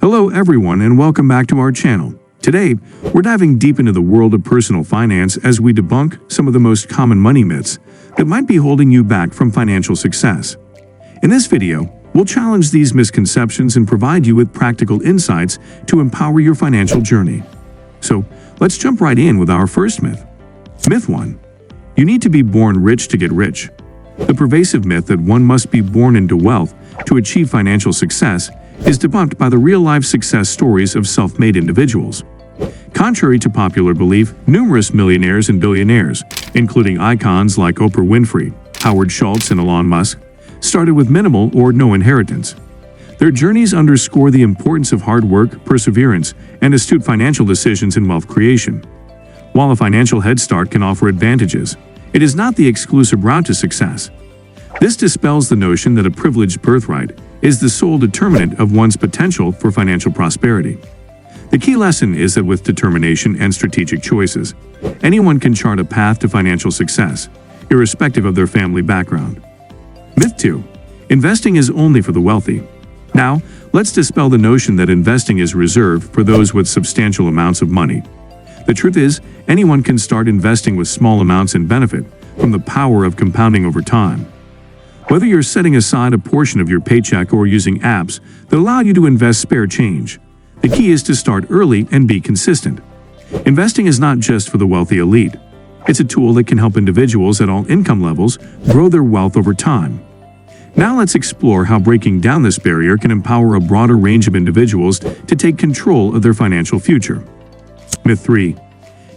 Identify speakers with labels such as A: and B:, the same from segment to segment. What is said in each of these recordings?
A: Hello everyone and welcome back to our channel. Today, we're diving deep into the world of personal finance as we debunk some of the most common money myths that might be holding you back from financial success. In this video, we'll challenge these misconceptions and provide you with practical insights to empower your financial journey. So, let's jump right in with our first myth. Myth 1. You need to be born rich to get rich. The pervasive myth that one must be born into wealth to achieve financial success is debunked by the real-life success stories of self-made individuals. Contrary to popular belief, numerous millionaires and billionaires, including icons like Oprah Winfrey, Howard Schultz, and Elon Musk, started with minimal or no inheritance. Their journeys underscore the importance of hard work, perseverance, and astute financial decisions in wealth creation. While a financial head start can offer advantages, it is not the exclusive route to success. This dispels the notion that a privileged birthright is the sole determinant of one's potential for financial prosperity. The key lesson is that with determination and strategic choices, anyone can chart a path to financial success, irrespective of their family background. Myth 2. Investing is only for the wealthy. Now, let's dispel the notion that investing is reserved for those with substantial amounts of money. The truth is, anyone can start investing with small amounts and benefit from the power of compounding over time. Whether you're setting aside a portion of your paycheck or using apps that allow you to invest spare change, the key is to start early and be consistent. Investing is not just for the wealthy elite. It's a tool that can help individuals at all income levels grow their wealth over time. Now let's explore how breaking down this barrier can empower a broader range of individuals to take control of their financial future. Myth 3.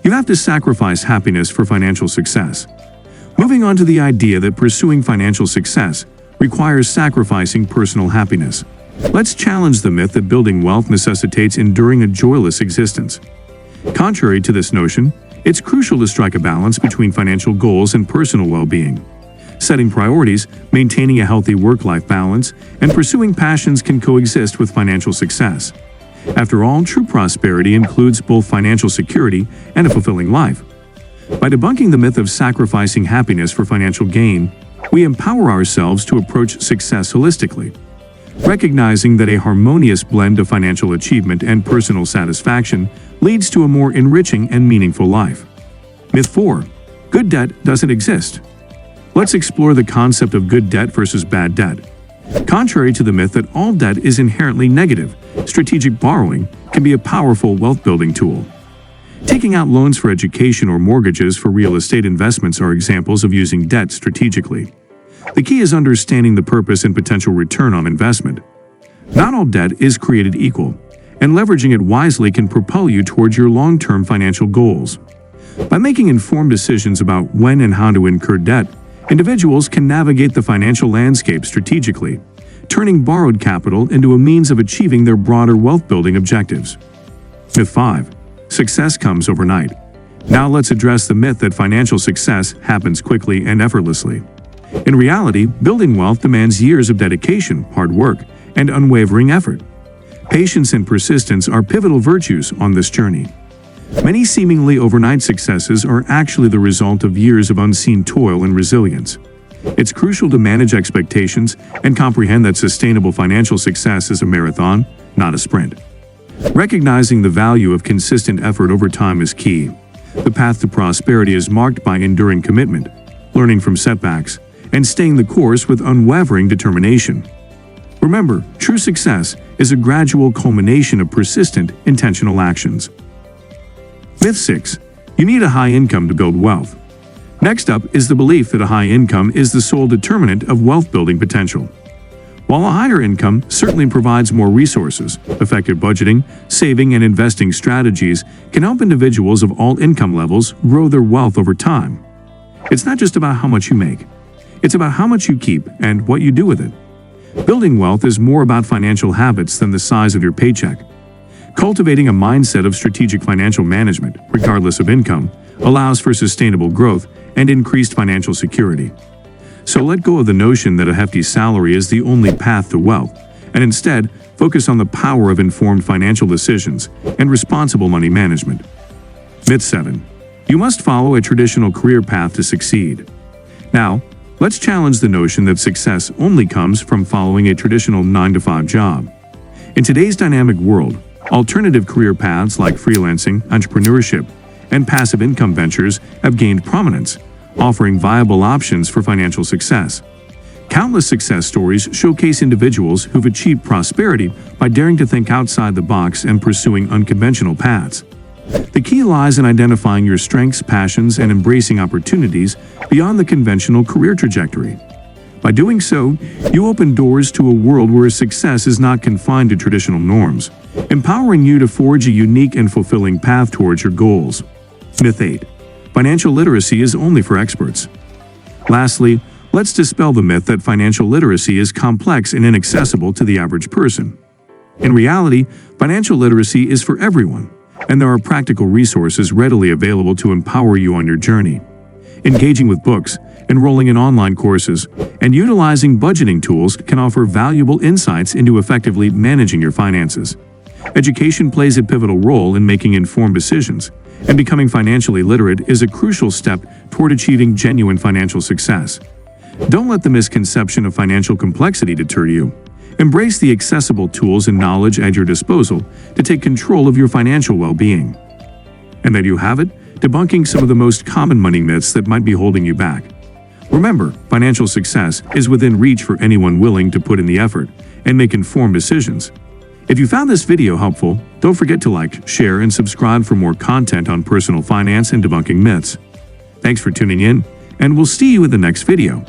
A: You have to sacrifice happiness for financial success. Moving on to the idea that pursuing financial success requires sacrificing personal happiness. Let's challenge the myth that building wealth necessitates enduring a joyless existence. Contrary to this notion, it's crucial to strike a balance between financial goals and personal well-being. Setting priorities, maintaining a healthy work-life balance, and pursuing passions can coexist with financial success. After all, true prosperity includes both financial security and a fulfilling life. By debunking the myth of sacrificing happiness for financial gain, we empower ourselves to approach success holistically, recognizing that a harmonious blend of financial achievement and personal satisfaction leads to a more enriching and meaningful life. Myth 4. Good debt doesn't exist. Let's explore the concept of good debt versus bad debt. Contrary to the myth that all debt is inherently negative, strategic borrowing can be a powerful wealth-building tool. Taking out loans for education or mortgages for real estate investments are examples of using debt strategically. The key is understanding the purpose and potential return on investment. Not all debt is created equal, and leveraging it wisely can propel you towards your long-term financial goals. By making informed decisions about when and how to incur debt, individuals can navigate the financial landscape strategically, turning borrowed capital into a means of achieving their broader wealth-building objectives. Myth 5. Success comes overnight. Now let's address the myth that financial success happens quickly and effortlessly. In reality, building wealth demands years of dedication, hard work, and unwavering effort. Patience and persistence are pivotal virtues on this journey. Many seemingly overnight successes are actually the result of years of unseen toil and resilience. It's crucial to manage expectations and comprehend that sustainable financial success is a marathon, not a sprint. Recognizing the value of consistent effort over time is key. The path to prosperity is marked by enduring commitment, learning from setbacks, and staying the course with unwavering determination. Remember, true success is a gradual culmination of persistent, intentional actions. Myth 6. You need a high income to build wealth. Next up is the belief that a high income is the sole determinant of wealth-building potential. While a higher income certainly provides more resources, effective budgeting, saving, and investing strategies can help individuals of all income levels grow their wealth over time. It's not just about how much you make. It's about how much you keep and what you do with it. Building wealth is more about financial habits than the size of your paycheck. Cultivating a mindset of strategic financial management, regardless of income, allows for sustainable growth and increased financial security. So let go of the notion that a hefty salary is the only path to wealth, and instead focus on the power of informed financial decisions and responsible money management. Myth 7. You must follow a traditional career path to succeed. Now, let's challenge the notion that success only comes from following a traditional 9-to-5 job. In today's dynamic world, alternative career paths like freelancing, entrepreneurship, and passive income ventures have gained prominence, offering viable options for financial success. Countless success stories showcase individuals who've achieved prosperity by daring to think outside the box and pursuing unconventional paths. The key lies in identifying your strengths, passions, and embracing opportunities beyond the conventional career trajectory. By doing so, you open doors to a world where success is not confined to traditional norms, empowering you to forge a unique and fulfilling path towards your goals. Myth 8. Financial literacy is only for experts. Lastly, let's dispel the myth that financial literacy is complex and inaccessible to the average person. In reality, financial literacy is for everyone, and there are practical resources readily available to empower you on your journey. Engaging with books, enrolling in online courses, and utilizing budgeting tools can offer valuable insights into effectively managing your finances. Education plays a pivotal role in making informed decisions, and becoming financially literate is a crucial step toward achieving genuine financial success. Don't let the misconception of financial complexity deter you. Embrace the accessible tools and knowledge at your disposal to take control of your financial well-being. And there you have it, debunking some of the most common money myths that might be holding you back. Remember, financial success is within reach for anyone willing to put in the effort and make informed decisions. If you found this video helpful, don't forget to like, share, and subscribe for more content on personal finance and debunking myths. Thanks for tuning in, and we'll see you in the next video.